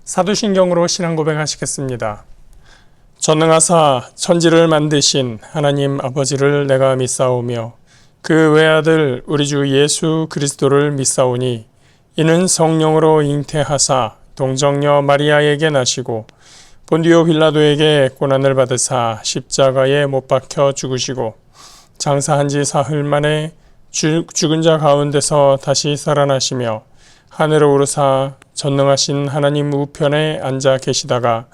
사도신경으로 신앙 고백하시겠습니다. 전능하사 천지를 만드신 하나님 아버지를 내가 믿사오며 그 외아들 우리 주 예수 그리스도를 믿사오니 이는 성령으로 잉태하사 동정녀 마리아에게 나시고 본디오 빌라도에게 고난을 받으사 십자가에 못 박혀 죽으시고 장사한 지 사흘 만에 죽은 자 가운데서 다시 살아나시며 하늘에 오르사 전능하신 하나님 우편에 앉아 계시다가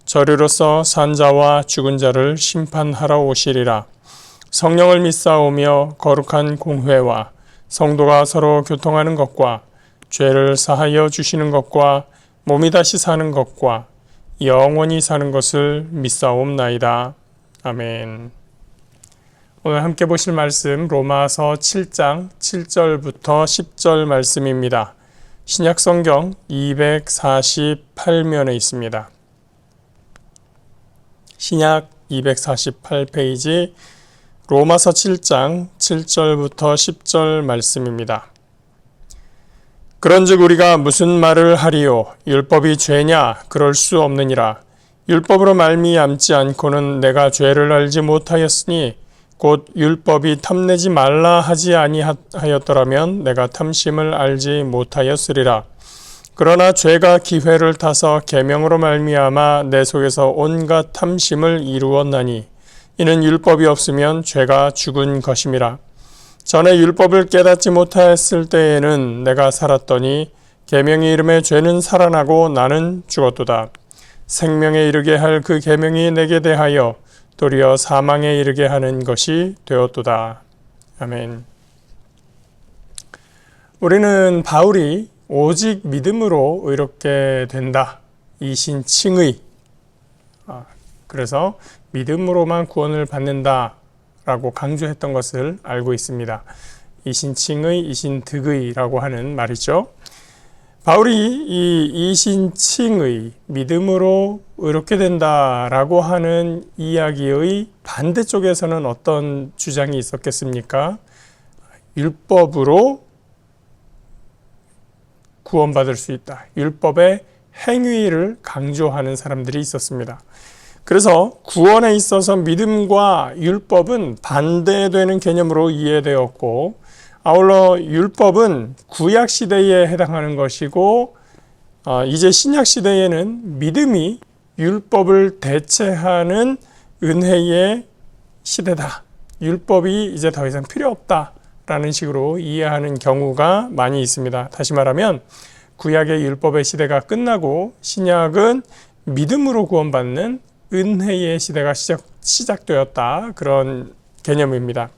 저리로서 산 자와 죽은 자를 심판하러 오시리라. 성령을 믿사오며 거룩한 공회와 성도가 서로 교통하는 것과 죄를 사하여 주시는 것과 몸이 다시 사는 것과 영원히 사는 것을 믿사옵나이다. 아멘. 오늘 함께 보실 말씀 로마서 7장 7절부터 10절 말씀입니다. 신약성경 248면에 있습니다. 신약 248페이지 로마서 7장 7절부터 10절 말씀입니다. 그런즉 우리가 무슨 말을 하리요? 율법이 죄냐? 그럴 수 없느니라. 율법으로 말미암지 않고는 내가 죄를 알지 못하였으니 곧 율법이 탐내지 말라 하지 아니하였더라면 내가 탐심을 알지 못하였으리라. 그러나 죄가 기회를 타서 계명으로 말미암아 내 속에서 온갖 탐심을 이루었나니 이는 율법이 없으면 죄가 죽은 것임이라. 전에 율법을 깨닫지 못하였을 때에는 내가 살았더니 계명의 이름에 죄는 살아나고 나는 죽었도다. 생명에 이르게 할 그 계명이 내게 대하여 도리어 사망에 이르게 하는 것이 되었도다. 아멘. 우리는 바울이 오직 믿음으로 의롭게 된다. 이신칭의. 그래서 믿음으로만 구원을 받는다 라고 강조했던 것을 알고 있습니다. 이신칭의, 이신득의라고 하는 말이죠. 바울이 이 이신칭의 믿음으로 의롭게 된다라고 하는 이야기의 반대쪽에서는 어떤 주장이 있었겠습니까? 율법으로 구원받을 수 있다. 율법의 행위를 강조하는 사람들이 있었습니다. 그래서 구원에 있어서 믿음과 율법은 반대되는 개념으로 이해되었고 아울러 율법은 구약시대에 해당하는 것이고 이제 신약시대에는 믿음이 율법을 대체하는 은혜의 시대다. 율법이 이제 더 이상 필요 없다라는 식으로 이해하는 경우가 많이 있습니다. 다시 말하면 구약의 율법의 시대가 끝나고 신약은 믿음으로 구원받는 은혜의 시대가 시작되었다. 그런 개념입니다.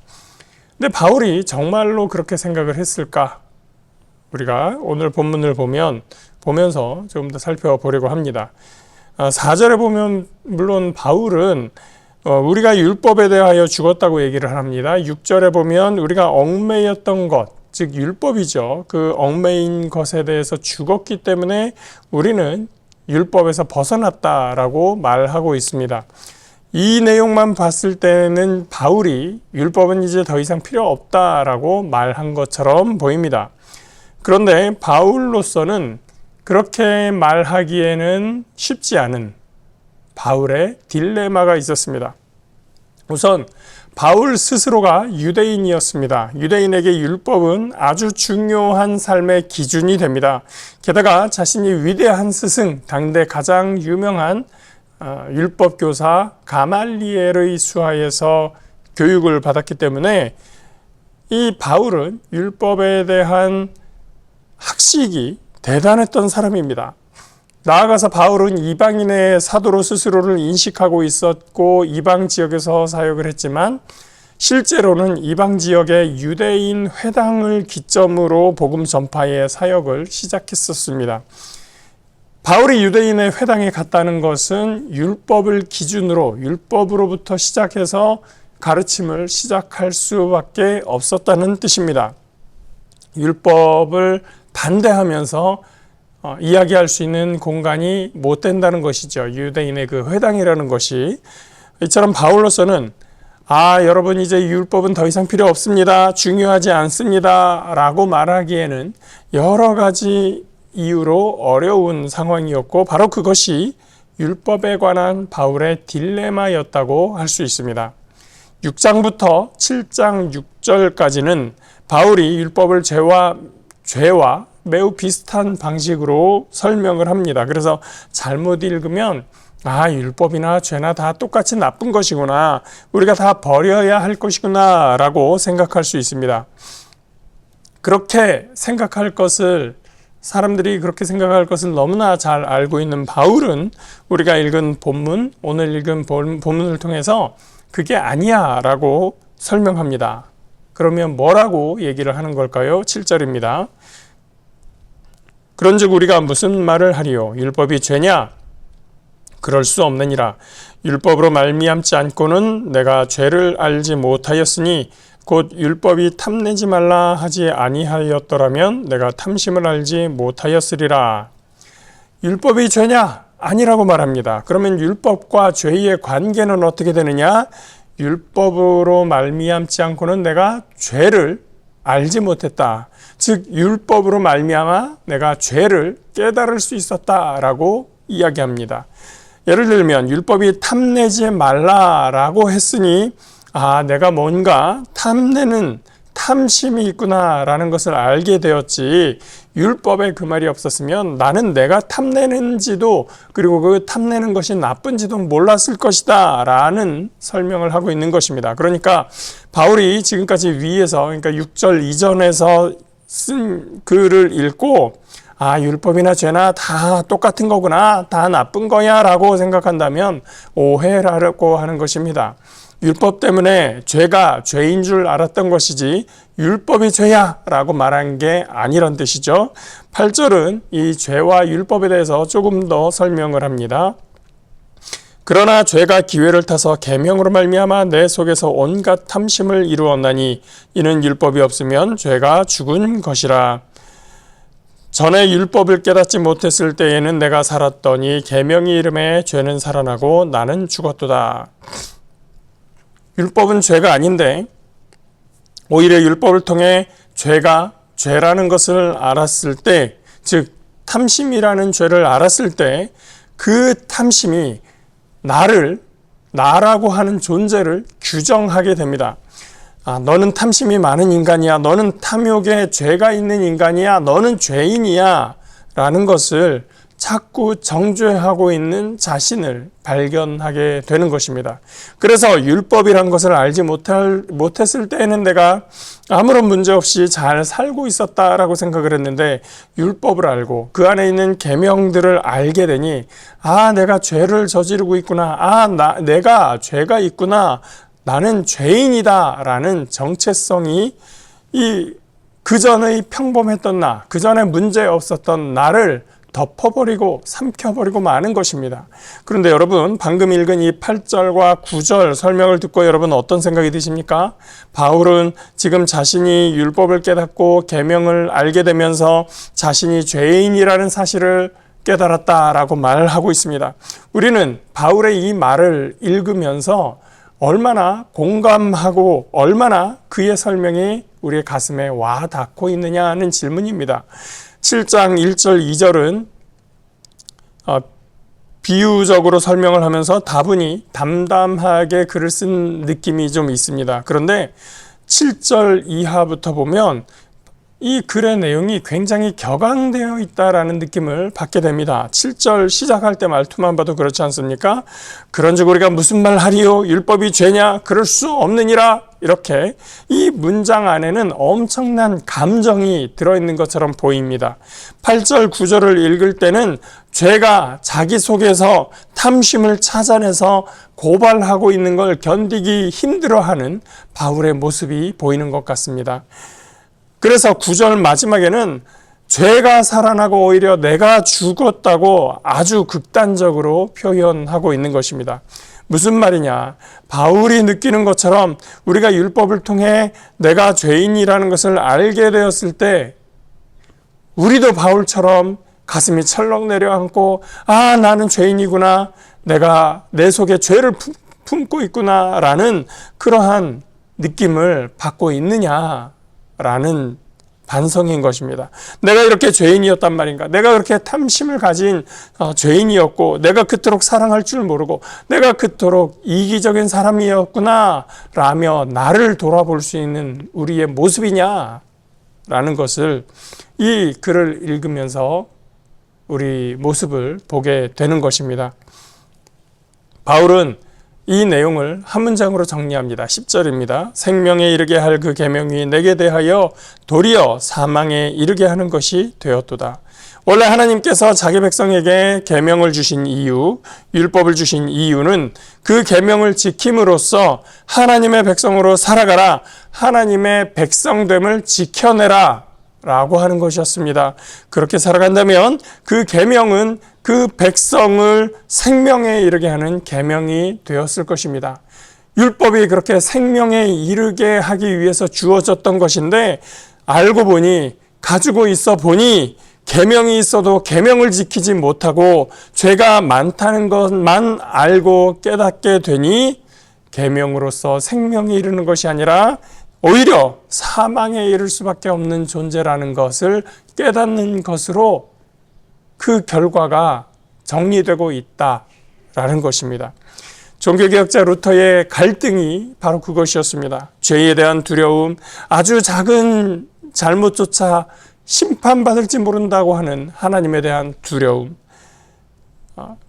근데 바울이 정말로 그렇게 생각을 했을까? 우리가 오늘 본문을 보면서 조금 더 살펴보려고 합니다. 4절에 보면 물론 바울은 우리가 율법에 대하여 죽었다고 얘기를 합니다. 6절에 보면 우리가 얽매였던 것, 즉 율법이죠. 그 얽매인 것에 대해서 죽었기 때문에 우리는 율법에서 벗어났다라고 말하고 있습니다. 이 내용만 봤을 때는 바울이 율법은 이제 더 이상 필요 없다라고 말한 것처럼 보입니다. 그런데 바울로서는 그렇게 말하기에는 쉽지 않은 바울의 딜레마가 있었습니다. 우선 바울 스스로가 유대인이었습니다. 유대인에게 율법은 아주 중요한 삶의 기준이 됩니다. 게다가 자신이 위대한 스승, 당대 가장 유명한 율법 교사 가말리엘의 수하에서 교육을 받았기 때문에 이 바울은 율법에 대한 학식이 대단했던 사람입니다. 나아가서 바울은 이방인의 사도로 스스로를 인식하고 있었고 이방 지역에서 사역을 했지만 실제로는 이방 지역의 유대인 회당을 기점으로 복음 전파의 사역을 시작했었습니다. 바울이 유대인의 회당에 갔다는 것은 율법을 기준으로 율법으로부터 시작해서 가르침을 시작할 수밖에 없었다는 뜻입니다. 율법을 반대하면서 이야기할 수 있는 공간이 못 된다는 것이죠. 유대인의 그 회당이라는 것이. 이처럼 바울로서는 여러분 이제 율법은 더 이상 필요 없습니다. 중요하지 않습니다. 라고 말하기에는 여러 가지 이유로 어려운 상황이었고 바로 그것이 율법에 관한 바울의 딜레마였다고 할 수 있습니다. 6장부터 7장 6절까지는 바울이 율법을 죄와 매우 비슷한 방식으로 설명을 합니다. 그래서 잘못 읽으면 율법이나 죄나 다 똑같이 나쁜 것이구나, 우리가 다 버려야 할 것이구나 라고 생각할 수 있습니다. 그렇게 생각할 것을, 사람들이 그렇게 생각할 것을 너무나 잘 알고 있는 바울은 우리가 읽은 본문, 오늘 읽은 본문을 통해서 그게 아니야 라고 설명합니다. 그러면 뭐라고 얘기를 하는 걸까요? 7절입니다. 그런즉 우리가 무슨 말을 하리요? 율법이 죄냐? 그럴 수 없느니라. 율법으로 말미암지 않고는 내가 죄를 알지 못하였으니 곧 율법이 탐내지 말라 하지 아니하였더라면 내가 탐심을 알지 못하였으리라. 율법이 죄냐? 아니라고 말합니다. 그러면 율법과 죄의 관계는 어떻게 되느냐? 율법으로 말미암지 않고는 내가 죄를 알지 못했다. 즉 율법으로 말미암아 내가 죄를 깨달을 수 있었다라고 이야기합니다. 예를 들면 율법이 탐내지 말라라고 했으니 내가 뭔가 탐내는 탐심이 있구나라는 것을 알게 되었지, 율법에 그 말이 없었으면 나는 내가 탐내는지도, 그리고 그 탐내는 것이 나쁜지도 몰랐을 것이다 라는 설명을 하고 있는 것입니다. 그러니까 바울이 지금까지 위에서, 그러니까 6절 이전에서 쓴 글을 읽고 율법이나 죄나 다 똑같은 거구나, 다 나쁜 거야 라고 생각한다면 오해라고 하는 것입니다. 율법 때문에 죄가 죄인 줄 알았던 것이지 율법이 죄야 라고 말한 게 아니란 뜻이죠. 8절은 이 죄와 율법에 대해서 조금 더 설명을 합니다. 그러나 죄가 기회를 타서 계명으로 말미암아 내 속에서 온갖 탐심을 이루었나니 이는 율법이 없으면 죄가 죽은 것이라. 전에 율법을 깨닫지 못했을 때에는 내가 살았더니 계명이 이름에 죄는 살아나고 나는 죽었도다. 율법은 죄가 아닌데 오히려 율법을 통해 죄가 죄라는 것을 알았을 때, 즉 탐심이라는 죄를 알았을 때 그 탐심이 나라고 하는 존재를 규정하게 됩니다. 너는 탐심이 많은 인간이야, 너는 탐욕에 죄가 있는 인간이야, 너는 죄인이야 라는 것을 자꾸 정죄하고 있는 자신을 발견하게 되는 것입니다. 그래서 율법이란 것을 알지 못했을 때에는 내가 아무런 문제 없이 잘 살고 있었다라고 생각을 했는데, 율법을 알고 그 안에 있는 계명들을 알게 되니 내가 죄를 저지르고 있구나, 내가 죄가 있구나, 나는 죄인이다 라는 정체성이 그전의 평범했던 그전에 문제 없었던 나를 덮어버리고 삼켜버리고 마는 것입니다. 그런데 여러분, 방금 읽은 이 8절과 9절 설명을 듣고 여러분 어떤 생각이 드십니까? 바울은 지금 자신이 율법을 깨닫고 계명을 알게 되면서 자신이 죄인이라는 사실을 깨달았다라고 말하고 있습니다. 우리는 바울의 이 말을 읽으면서 얼마나 공감하고 얼마나 그의 설명이 우리의 가슴에 와 닿고 있느냐 하는 질문입니다. 7장 1절 2절은 비유적으로 설명을 하면서 다분히 담담하게 글을 쓴 느낌이 좀 있습니다. 그런데 7절 이하부터 보면 이 글의 내용이 굉장히 격앙되어 있다라는 느낌을 받게 됩니다. 7절 시작할 때 말투만 봐도 그렇지 않습니까? 그런즉 우리가 무슨 말 하리요? 율법이 죄냐? 그럴 수 없느니라. 이렇게 이 문장 안에는 엄청난 감정이 들어있는 것처럼 보입니다. 8절, 9절을 읽을 때는 죄가 자기 속에서 탐심을 찾아내서 고발하고 있는 걸 견디기 힘들어하는 바울의 모습이 보이는 것 같습니다. 그래서 9절 마지막에는 죄가 살아나고 오히려 내가 죽었다고 아주 극단적으로 표현하고 있는 것입니다. 무슨 말이냐? 바울이 느끼는 것처럼 우리가 율법을 통해 내가 죄인이라는 것을 알게 되었을 때 우리도 바울처럼 가슴이 철렁 내려앉고 나는 죄인이구나, 내가 내 속에 죄를 품고 있구나라는 그러한 느낌을 받고 있느냐라는 반성인 것입니다. 내가 이렇게 죄인이었단 말인가? 내가 그렇게 탐심을 가진 죄인이었고, 내가 그토록 사랑할 줄 모르고, 내가 그토록 이기적인 사람이었구나 라며 나를 돌아볼 수 있는 우리의 모습이냐 라는 것을 이 글을 읽으면서 우리 모습을 보게 되는 것입니다. 바울은 이 내용을 한 문장으로 정리합니다. 10절입니다. 생명에 이르게 할 그 계명이 내게 대하여 도리어 사망에 이르게 하는 것이 되었도다. 원래 하나님께서 자기 백성에게 계명을 주신 이유, 율법을 주신 이유는 그 계명을 지킴으로써 하나님의 백성으로 살아가라, 하나님의 백성됨을 지켜내라 라고 하는 것이었습니다. 그렇게 살아간다면 그 계명은 그 백성을 생명에 이르게 하는 계명이 되었을 것입니다. 율법이 그렇게 생명에 이르게 하기 위해서 주어졌던 것인데, 알고 보니, 가지고 있어 보니 계명이 있어도 계명을 지키지 못하고 죄가 많다는 것만 알고 깨닫게 되니 계명으로서 생명에 이르는 것이 아니라 오히려 사망에 이를 수밖에 없는 존재라는 것을 깨닫는 것으로 그 결과가 정리되고 있다라는 것입니다. 종교개혁자 루터의 갈등이 바로 그것이었습니다. 죄에 대한 두려움, 아주 작은 잘못조차 심판받을지 모른다고 하는 하나님에 대한 두려움,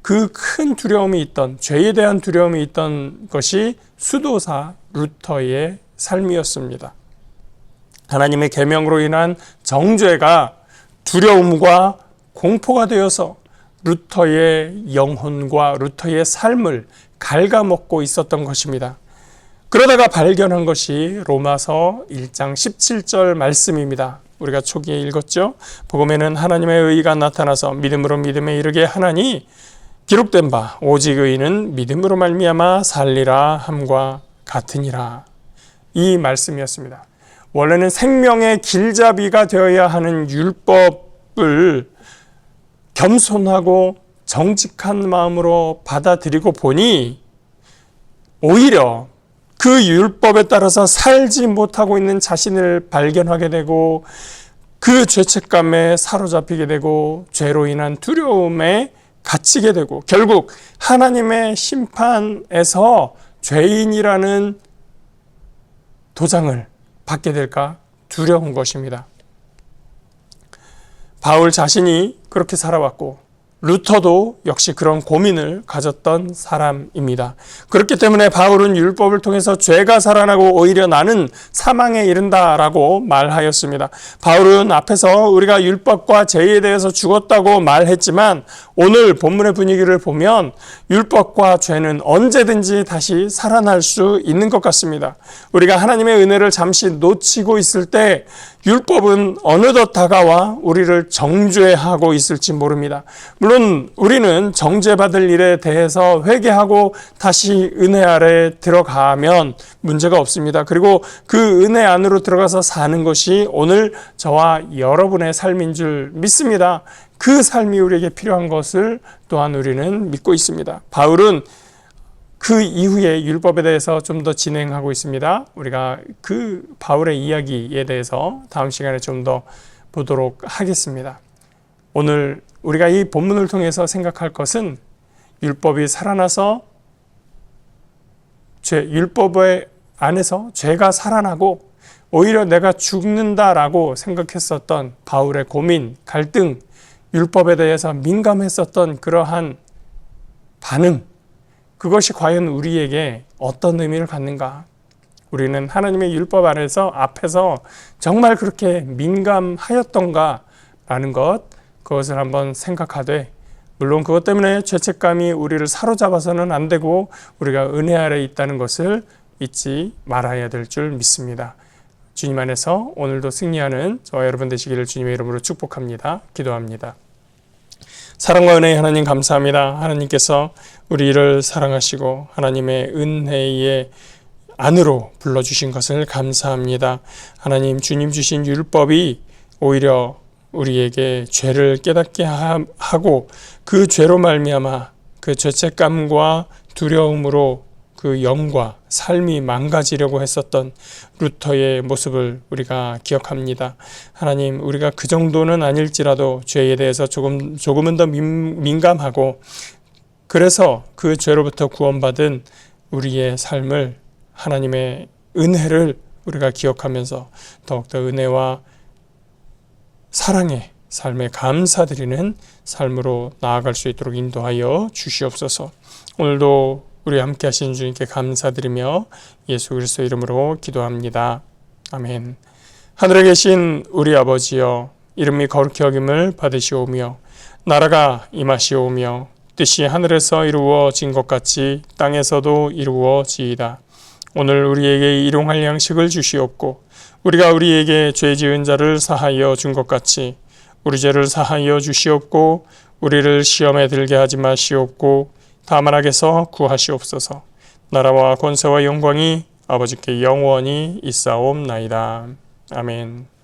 그 큰 두려움이 있던, 죄에 대한 두려움이 있던 것이 수도사 루터의 삶이었습니다. 하나님의 계명으로 인한 정죄가 두려움과 공포가 되어서 루터의 영혼과 루터의 삶을 갉아먹고 있었던 것입니다. 그러다가 발견한 것이 로마서 1장 17절 말씀입니다. 우리가 초기에 읽었죠. 복음에는 하나님의 의가 나타나서 믿음으로 믿음에 이르게 하나니 기록된 바 오직 의인은 믿음으로 말미암아 살리라 함과 같으니라. 이 말씀이었습니다. 원래는 생명의 길잡이가 되어야 하는 율법을 겸손하고 정직한 마음으로 받아들이고 보니 오히려 그 율법에 따라서 살지 못하고 있는 자신을 발견하게 되고, 그 죄책감에 사로잡히게 되고, 죄로 인한 두려움에 갇히게 되고, 결국 하나님의 심판에서 죄인이라는 도장을 받게 될까 두려운 것입니다. 바울 자신이 그렇게 살아왔고, 루터도 역시 그런 고민을 가졌던 사람입니다. 그렇기 때문에 바울은 율법을 통해서 죄가 살아나고 오히려 나는 사망에 이른다라고 말하였습니다. 바울은 앞에서 우리가 율법과 죄에 대해서 죽었다고 말했지만, 오늘 본문의 분위기를 보면 율법과 죄는 언제든지 다시 살아날 수 있는 것 같습니다. 우리가 하나님의 은혜를 잠시 놓치고 있을 때 율법은 어느덧 다가와 우리를 정죄하고 있을지 모릅니다. 물론 우리는 정죄받을 일에 대해서 회개하고 다시 은혜 아래 들어가면 문제가 없습니다. 그리고 그 은혜 안으로 들어가서 사는 것이 오늘 저와 여러분의 삶인 줄 믿습니다. 그 삶이 우리에게 필요한 것을 또한 우리는 믿고 있습니다. 바울은 그 이후에 율법에 대해서 좀 더 진행하고 있습니다. 우리가 그 바울의 이야기에 대해서 다음 시간에 좀 더 보도록 하겠습니다. 오늘 우리가 이 본문을 통해서 생각할 것은 율법이 살아나서 율법의 안에서 죄가 살아나고 오히려 내가 죽는다라고 생각했었던 바울의 고민, 갈등, 율법에 대해서 민감했었던 그러한 반응, 그것이 과연 우리에게 어떤 의미를 갖는가? 우리는 하나님의 율법 안에서 앞에서 정말 그렇게 민감하였던가? 라는 그것을 한번 생각하되, 물론 그것 때문에 죄책감이 우리를 사로잡아서는 안 되고 우리가 은혜 아래 있다는 것을 잊지 말아야 될 줄 믿습니다. 주님 안에서 오늘도 승리하는 저와 여러분 되시기를 주님의 이름으로 축복합니다. 기도합니다. 사랑과 은혜의 하나님 감사합니다. 하나님께서 우리를 사랑하시고 하나님의 은혜의 안으로 불러주신 것을 감사합니다. 하나님, 주님 주신 율법이 오히려 우리에게 죄를 깨닫게 하고 그 죄로 말미암아 그 죄책감과 두려움으로 그 영과 삶이 망가지려고 했었던 루터의 모습을 우리가 기억합니다. 하나님, 우리가 그 정도는 아닐지라도 죄에 대해서 조금은 더 민감하고, 그래서 그 죄로부터 구원받은 우리의 삶을, 하나님의 은혜를 우리가 기억하면서 더욱더 은혜와 사랑의 삶에 감사드리는 삶으로 나아갈 수 있도록 인도하여 주시옵소서. 오늘도 우리 함께 하신 주님께 감사드리며 예수 그리스도 이름으로 기도합니다. 아멘. 하늘에 계신 우리 아버지여, 이름이 거룩히 여김을 받으시오며 나라가 임하시오며 뜻이 하늘에서 이루어진 것 같이 땅에서도 이루어지이다. 오늘 우리에게 일용할 양식을 주시옵고 우리가 우리에게 죄 지은 자를 사하여 준 것 같이 우리 죄를 사하여 주시옵고 우리를 시험에 들게 하지 마시옵고 다만 악에서 구하시옵소서. 나라와 권세와 영광이 아버지께 영원히 있사옵나이다. 아멘.